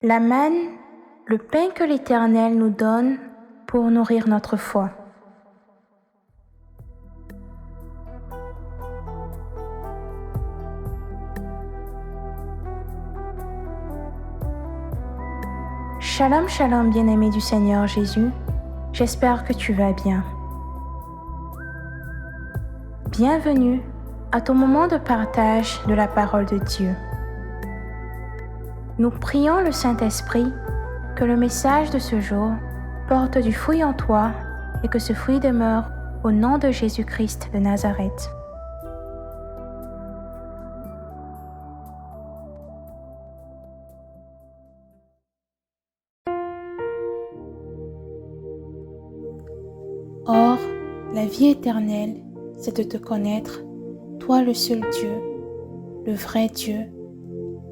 La manne, le pain que l'Éternel nous donne pour nourrir notre foi. Shalom, shalom, bien-aimé du Seigneur Jésus. J'espère que tu vas bien. Bienvenue à ton moment de partage de la parole de Dieu. Nous prions le Saint-Esprit que le message de ce jour porte du fruit en toi et que ce fruit demeure au nom de Jésus-Christ de Nazareth. Or, la vie éternelle, c'est de te connaître, toi le seul Dieu, le vrai Dieu,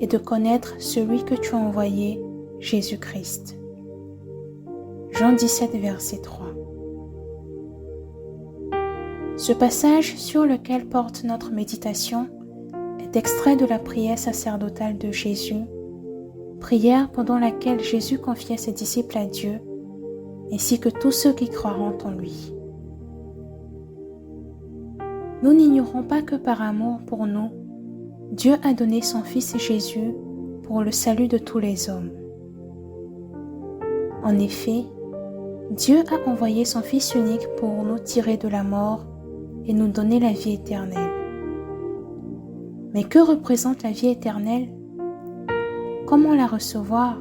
et de connaître celui que tu as envoyé, Jésus-Christ. Jean 17, verset 3. Ce passage sur lequel porte notre méditation est extrait de la prière sacerdotale de Jésus, prière pendant laquelle Jésus confiait ses disciples à Dieu, ainsi que tous ceux qui croiront en lui. Nous n'ignorons pas que par amour pour nous, Dieu a donné son Fils Jésus pour le salut de tous les hommes. En effet, Dieu a envoyé son Fils unique pour nous tirer de la mort et nous donner la vie éternelle. Mais que représente la vie éternelle? Comment la recevoir?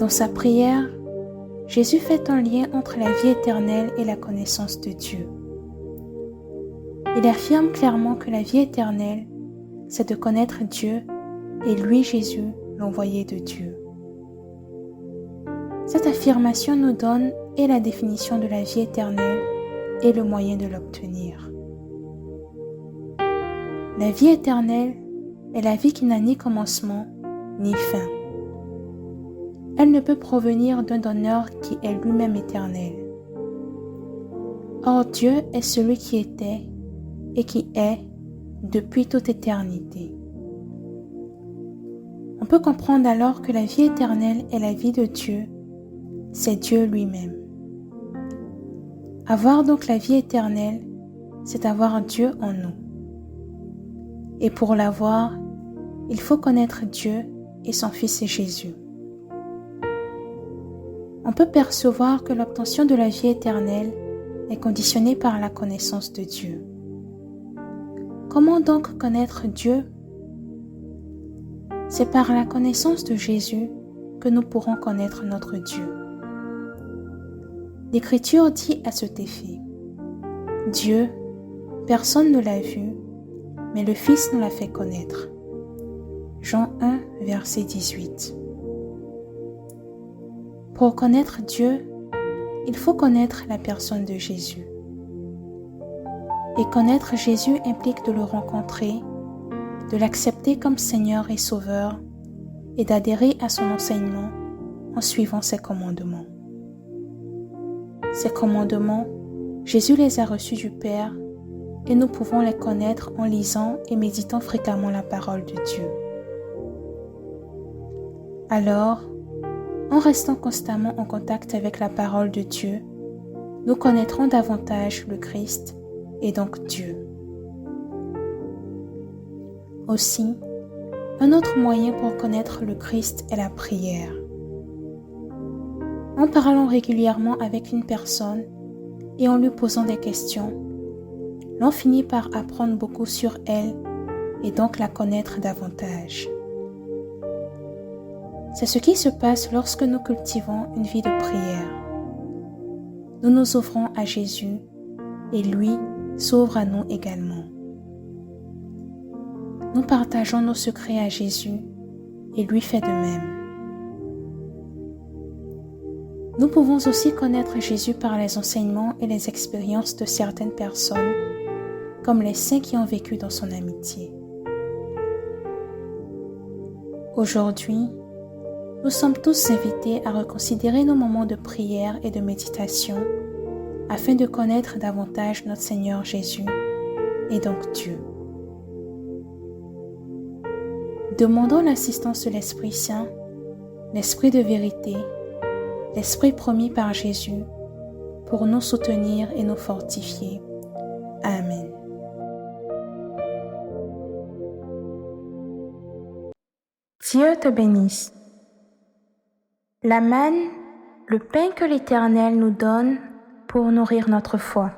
Dans sa prière, Jésus fait un lien entre la vie éternelle et la connaissance de Dieu. Il affirme clairement que la vie éternelle, c'est de connaître Dieu et lui, Jésus, l'envoyé de Dieu. Cette affirmation nous donne et la définition de la vie éternelle et le moyen de l'obtenir. La vie éternelle est la vie qui n'a ni commencement ni fin. Elle ne peut provenir d'un donneur qui est lui-même éternel. Or Dieu est celui qui était et qui est depuis toute éternité. On peut comprendre alors que la vie éternelle est la vie de Dieu, c'est Dieu lui-même. Avoir donc la vie éternelle, c'est avoir Dieu en nous. Et pour l'avoir, il faut connaître Dieu et son Fils Jésus. On peut percevoir que l'obtention de la vie éternelle est conditionnée par la connaissance de Dieu. Comment donc connaître Dieu? C'est par la connaissance de Jésus que nous pourrons connaître notre Dieu. L'Écriture dit à cet effet: Dieu, personne ne l'a vu, mais le Fils nous l'a fait connaître. Jean 1, verset 18. Pour connaître Dieu, il faut connaître la personne de Jésus. Et connaître Jésus implique de le rencontrer, de l'accepter comme Seigneur et Sauveur et d'adhérer à son enseignement en suivant ses commandements. Ces commandements, Jésus les a reçus du Père et nous pouvons les connaître en lisant et méditant fréquemment la parole de Dieu. Alors, en restant constamment en contact avec la parole de Dieu, nous connaîtrons davantage le Christ et donc Dieu. Aussi, un autre moyen pour connaître le Christ est la prière. En parlant régulièrement avec une personne et en lui posant des questions, l'on finit par apprendre beaucoup sur elle et donc la connaître davantage. C'est ce qui se passe lorsque nous cultivons une vie de prière. Nous nous ouvrons à Jésus et lui s'ouvre à nous également. Nous partageons nos secrets à Jésus et lui fait de même. Nous pouvons aussi connaître Jésus par les enseignements et les expériences de certaines personnes, comme les saints qui ont vécu dans son amitié. Aujourd'hui, nous sommes tous invités à reconsidérer nos moments de prière et de méditation afin de connaître davantage notre Seigneur Jésus et donc Dieu. demandons l'assistance de l'Esprit Saint, l'Esprit de vérité, l'Esprit promis par Jésus, pour nous soutenir et nous fortifier. Amen. Dieu te bénisse. La manne, le pain que l'Éternel nous donne pour nourrir notre foi.